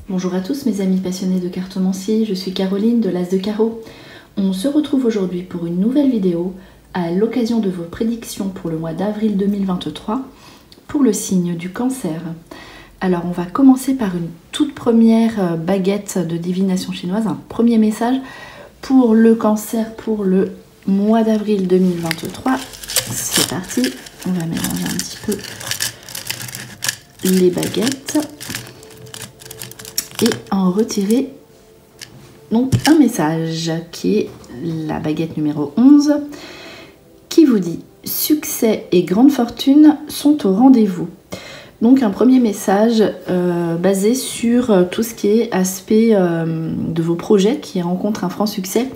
Bonjour à tous mes amis passionnés de cartomancie, je suis Caroline de l'As de Carreau. On se retrouve aujourd'hui pour une nouvelle vidéo à l'occasion de vos prédictions pour le mois d'avril 2023 pour le signe du Cancer. Alors on va commencer par une toute première baguette de divination chinoise, un premier message pour le Cancer pour le mois d'avril 2023. C'est parti, on va mélanger un petit peu les baguettes et en retirer donc un message qui est la baguette numéro 11 qui vous dit « Succès et grande fortune sont au rendez-vous ». Donc un premier message basé sur tout ce qui est aspect de vos projets qui rencontrent un franc succès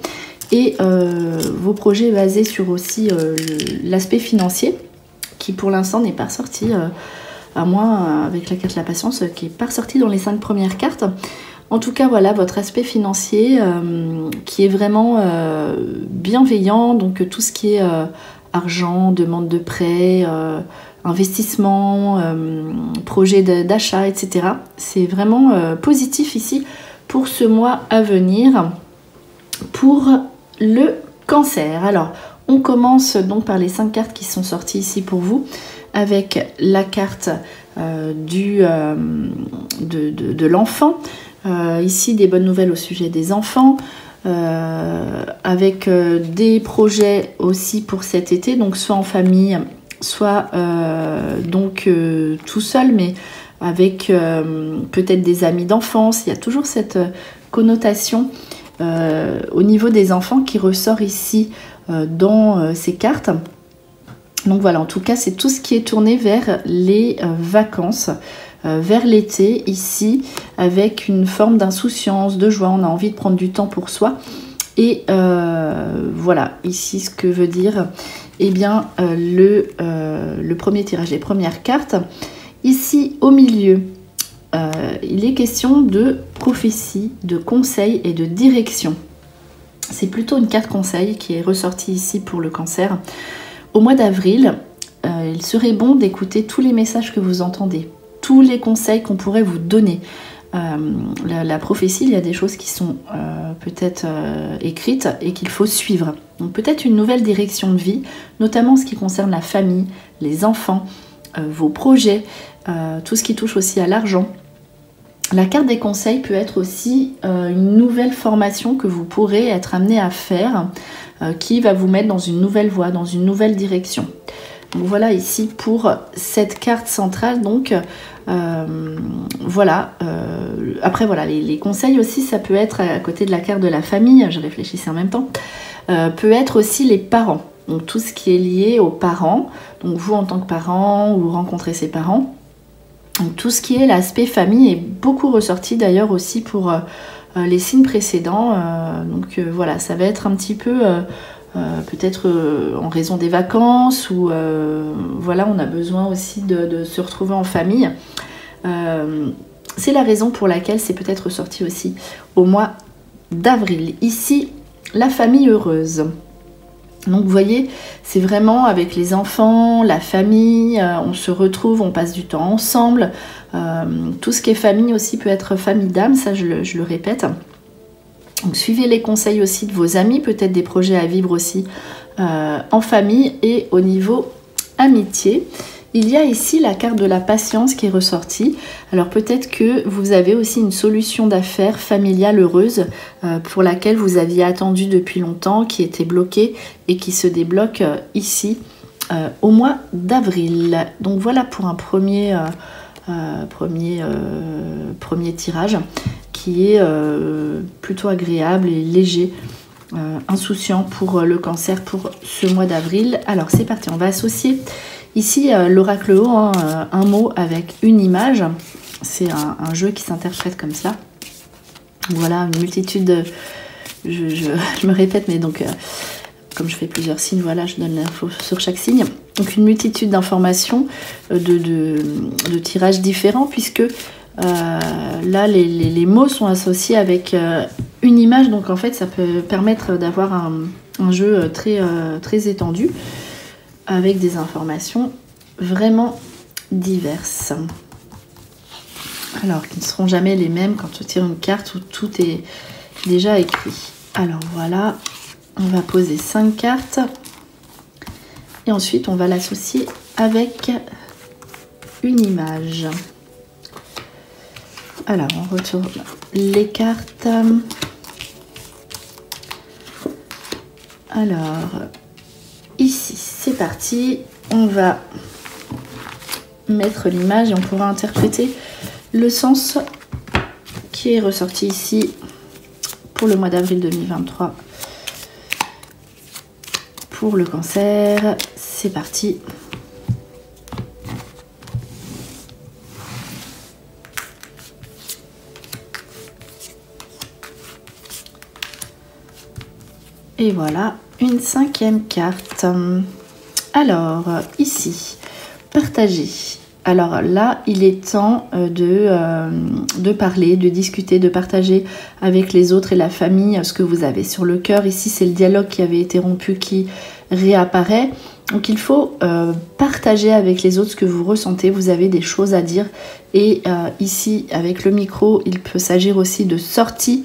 et vos projets basés sur aussi l'aspect financier qui pour l'instant n'est pas ressorti, à moins avec la carte de la patience qui n'est pas ressorti dans les 5 premières cartes. En tout cas voilà votre aspect financier qui est vraiment bienveillant, donc tout ce qui est argent, demande de prêt, investissement, projet d'achat, etc. C'est vraiment positif ici pour ce mois à venir pour le Cancer. Alors on commence donc par les 5 cartes qui sont sorties ici pour vous avec la carte de l'enfant. Ici des bonnes nouvelles au sujet des enfants. Avec des projets aussi pour cet été, donc soit en famille, soit tout seul, mais avec peut-être des amis d'enfance. Il y a toujours cette connotation au niveau des enfants qui ressort ici dans ces cartes. Donc voilà, en tout cas, c'est tout ce qui est tourné vers les vacances, vers l'été, ici, avec une forme d'insouciance, de joie. On a envie de prendre du temps pour soi. Et voilà, ici, ce que veut dire, eh bien, le premier tirage, les premières cartes. Ici, au milieu, il est question de prophétie, de conseil et de direction. C'est plutôt une carte conseil qui est ressortie ici pour le Cancer. Au mois d'avril, il serait bon d'écouter tous les messages que vous entendez, tous les conseils qu'on pourrait vous donner. La prophétie, il y a des choses qui sont peut-être écrites et qu'il faut suivre. Donc peut-être une nouvelle direction de vie, notamment en ce qui concerne la famille, les enfants, vos projets, tout ce qui touche aussi à l'argent. La carte des conseils peut être aussi une nouvelle formation que vous pourrez être amené à faire qui va vous mettre dans une nouvelle voie, dans une nouvelle direction. Donc voilà ici pour cette carte centrale. Donc voilà. Après voilà, les conseils aussi, ça peut être à côté de la carte de la famille, je réfléchissais en même temps, peut être aussi les parents. Donc tout ce qui est lié aux parents, donc vous en tant que parent ou rencontrer ses parents. Donc tout ce qui est l'aspect famille est beaucoup ressorti d'ailleurs aussi pour les signes précédents. Voilà, ça va être un petit peu peut-être en raison des vacances ou voilà, on a besoin aussi de se retrouver en famille. C'est la raison pour laquelle c'est peut-être ressorti aussi au mois d'avril. Ici, la famille heureuse. Donc vous voyez, c'est vraiment avec les enfants, la famille, on se retrouve, on passe du temps ensemble. Tout ce qui est famille aussi peut être famille d'âme, ça je le répète. Donc suivez les conseils aussi de vos amis, peut-être des projets à vivre aussi en famille et au niveau amitié. Il y a ici la carte de la patience qui est ressortie. Alors peut-être que vous avez aussi une solution d'affaires familiale heureuse pour laquelle vous aviez attendu depuis longtemps, qui était bloquée et qui se débloque ici au mois d'avril. Donc voilà pour un premier tirage qui est plutôt agréable et léger, insouciant pour le Cancer pour ce mois d'avril. Alors c'est parti, on va associer ici l'oracle haut, un mot avec une image. C'est un jeu qui s'interprète comme ça. Voilà, une multitude de... Je me répète, mais donc comme je fais plusieurs signes, voilà, je donne l'info sur chaque signe. Donc une multitude d'informations, de tirages différents, puisque là les mots sont associés avec une image. Donc en fait ça peut permettre d'avoir un jeu très étendu avec des informations vraiment diverses. Alors, qui ne seront jamais les mêmes quand on tire une carte où tout est déjà écrit. Alors voilà, on va poser 5 cartes. Et ensuite, on va l'associer avec une image. Alors, on retourne les cartes. Alors, ici, c'est parti. On va mettre l'image et on pourra interpréter le sens qui est ressorti ici pour le mois d'avril 2023. Pour le Cancer, c'est parti. Et voilà, une 5e carte. Alors, ici, partager. Alors là, il est temps de parler, de discuter, de partager avec les autres et la famille ce que vous avez sur le cœur. Ici, c'est le dialogue qui avait été rompu qui réapparaît. Donc, il faut partager avec les autres ce que vous ressentez. Vous avez des choses à dire. Et ici, avec le micro, il peut s'agir aussi de sortie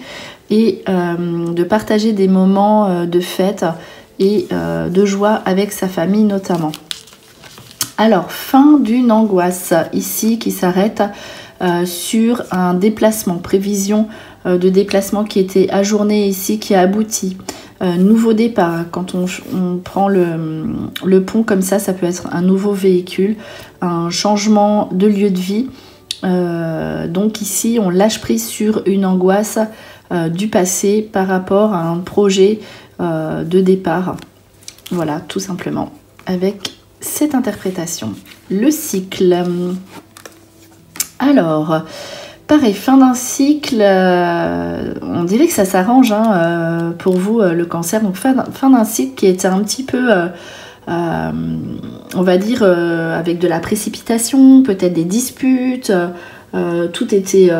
et de partager des moments de fête et de joie avec sa famille notamment. Alors, fin d'une angoisse ici qui s'arrête sur un déplacement, prévision de déplacement qui était ajourné ici, qui a abouti. Nouveau départ, quand on prend le pont comme ça peut être un nouveau véhicule, un changement de lieu de vie. Donc ici, on lâche prise sur une angoisse du passé par rapport à un projet de départ. Voilà, tout simplement, avec cette interprétation. Le cycle. Alors, pareil, fin d'un cycle, on dirait que ça s'arrange pour vous, le Cancer. Donc, fin d'un cycle qui était un petit peu, on va dire, avec de la précipitation, peut-être des disputes. Tout était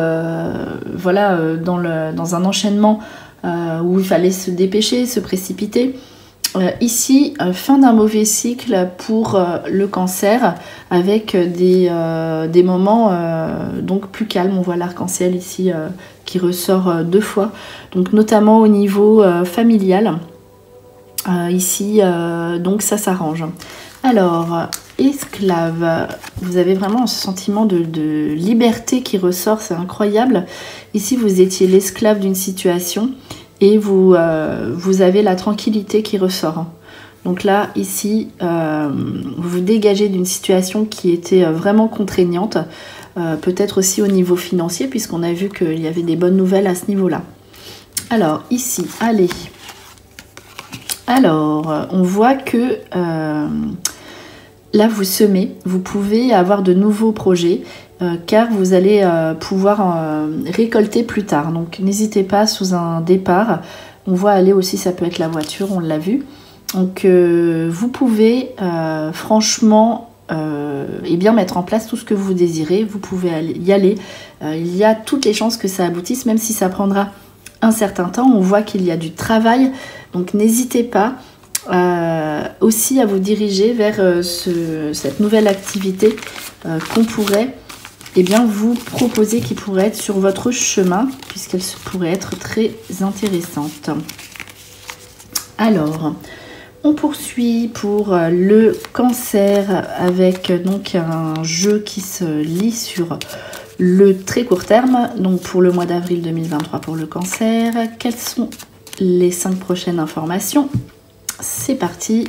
voilà, dans un enchaînement où il fallait se dépêcher, se précipiter. Ici, fin d'un mauvais cycle pour le Cancer avec des moments donc plus calmes. On voit l'arc-en-ciel ici qui ressort 2 fois, donc notamment au niveau familial. Ici, donc ça s'arrange. Alors, esclave, vous avez vraiment ce sentiment de liberté qui ressort, c'est incroyable. Ici, vous étiez l'esclave d'une situation. Et vous avez la tranquillité qui ressort. Donc là, ici, vous vous dégagez d'une situation qui était vraiment contraignante. Peut-être aussi au niveau financier, puisqu'on a vu qu'il y avait des bonnes nouvelles à ce niveau-là. Alors, ici, allez. Alors, on voit que là, vous semez. Vous pouvez avoir de nouveaux projets. Car vous allez pouvoir récolter plus tard. Donc n'hésitez pas sous un départ. On voit aller aussi, ça peut être la voiture, on l'a vu. Donc vous pouvez franchement bien mettre en place tout ce que vous désirez. Vous pouvez y aller. Il y a toutes les chances que ça aboutisse, même si ça prendra un certain temps. On voit qu'il y a du travail. Donc n'hésitez pas aussi à vous diriger vers cette nouvelle activité qu'on pourrait vous proposer, qui pourrait être sur votre chemin, puisqu'elle pourrait être très intéressante. Alors, on poursuit pour le Cancer avec donc un jeu qui se lit sur le très court terme. Donc pour le mois d'avril 2023 pour le Cancer, quelles sont les 5 prochaines informations? C'est parti.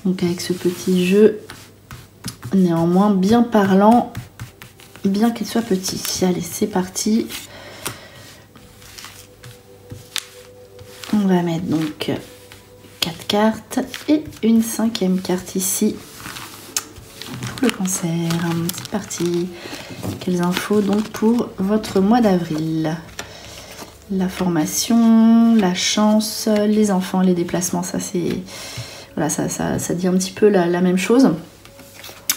Donc avec ce petit jeu, néanmoins bien parlant, bien qu'il soit petit. Allez, c'est parti. On va mettre donc 4 cartes et une 5e carte ici pour le Cancer. C'est parti. Quelles infos donc pour votre mois d'avril? La formation, la chance, les enfants, les déplacements, ça c'est... Voilà, ça dit un petit peu la même chose.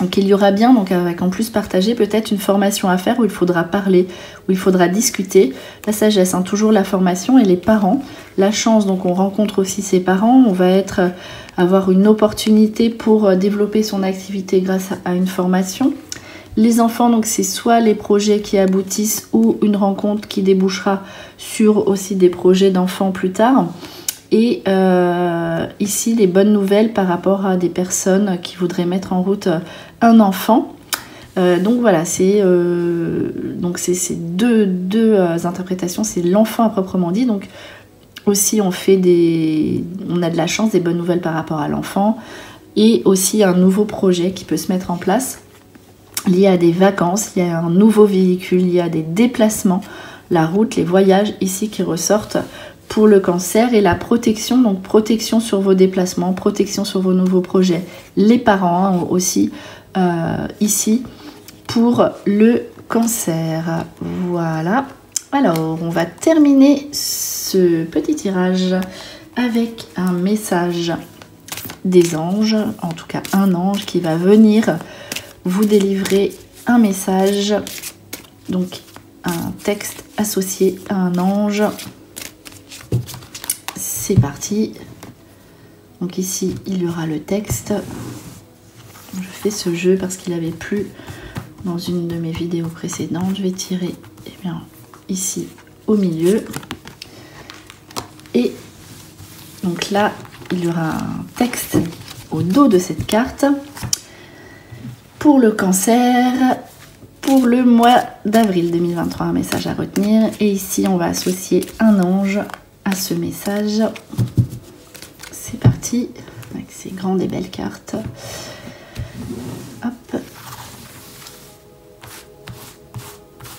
Donc il y aura bien, donc avec en plus partager peut-être une formation à faire où il faudra parler, où il faudra discuter. La sagesse, toujours la formation, et les parents. La chance, donc on rencontre aussi ses parents. On va avoir une opportunité pour développer son activité grâce à une formation. Les enfants, donc c'est soit les projets qui aboutissent ou une rencontre qui débouchera sur aussi des projets d'enfants plus tard. Et ici, les bonnes nouvelles par rapport à des personnes qui voudraient mettre en route un enfant. Donc voilà, c'est deux interprétations. C'est l'enfant à proprement dit. Donc aussi, on a de la chance, des bonnes nouvelles par rapport à l'enfant. Et aussi un nouveau projet qui peut se mettre en place. Il y a des vacances, il y a un nouveau véhicule, il y a des déplacements, la route, les voyages ici qui ressortent pour le Cancer et la protection, donc protection sur vos déplacements, protection sur vos nouveaux projets. Les parents hein, aussi ici pour le Cancer. Voilà. Alors, on va terminer ce petit tirage avec un message des anges, en tout cas un ange qui va venir vous délivrer un message, donc un texte associé à un ange. C'est parti. Donc ici, il y aura le texte. Je fais ce jeu parce qu'il avait plu dans une de mes vidéos précédentes. Je vais tirer ici au milieu. Et donc là, il y aura un texte au dos de cette carte. Pour le Cancer, pour le mois d'avril 2023, un message à retenir. Et ici, on va associer un ange à ce message. C'est parti, avec ces grandes et belles cartes. Hop.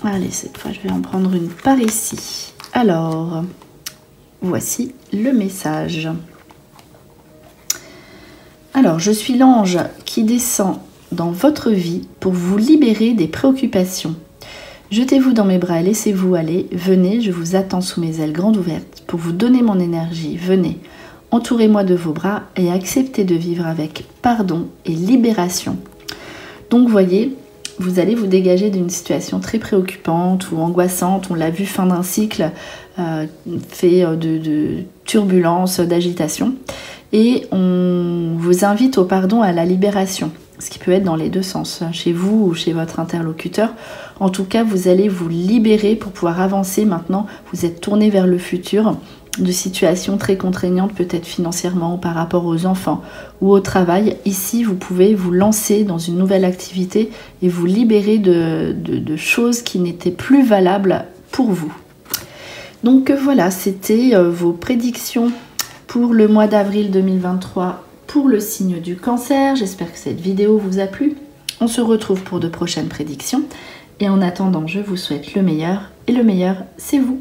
Allez, cette fois, je vais en prendre une par ici. Alors, voici le message. Alors, je suis l'ange qui descend dans votre vie pour vous libérer des préoccupations. Jetez-vous dans mes bras et laissez-vous aller. Venez, je vous attends sous mes ailes grandes ouvertes pour vous donner mon énergie. Venez, entourez-moi de vos bras et acceptez de vivre avec pardon et libération. Donc, voyez, vous allez vous dégager d'une situation très préoccupante ou angoissante. On l'a vu, fin d'un cycle fait de turbulences, d'agitation. Et on vous invite au pardon, à la libération. Ce qui peut être dans les deux sens, chez vous ou chez votre interlocuteur. En tout cas, vous allez vous libérer pour pouvoir avancer. Maintenant, vous êtes tourné vers le futur, de situations très contraignantes, peut-être financièrement, par rapport aux enfants ou au travail. Ici, vous pouvez vous lancer dans une nouvelle activité et vous libérer de choses qui n'étaient plus valables pour vous. Donc voilà, c'était vos prédictions pour le mois d'avril 2023 pour le signe du Cancer. J'espère que cette vidéo vous a plu. On se retrouve pour de prochaines prédictions. Et en attendant, je vous souhaite le meilleur. Et le meilleur, c'est vous.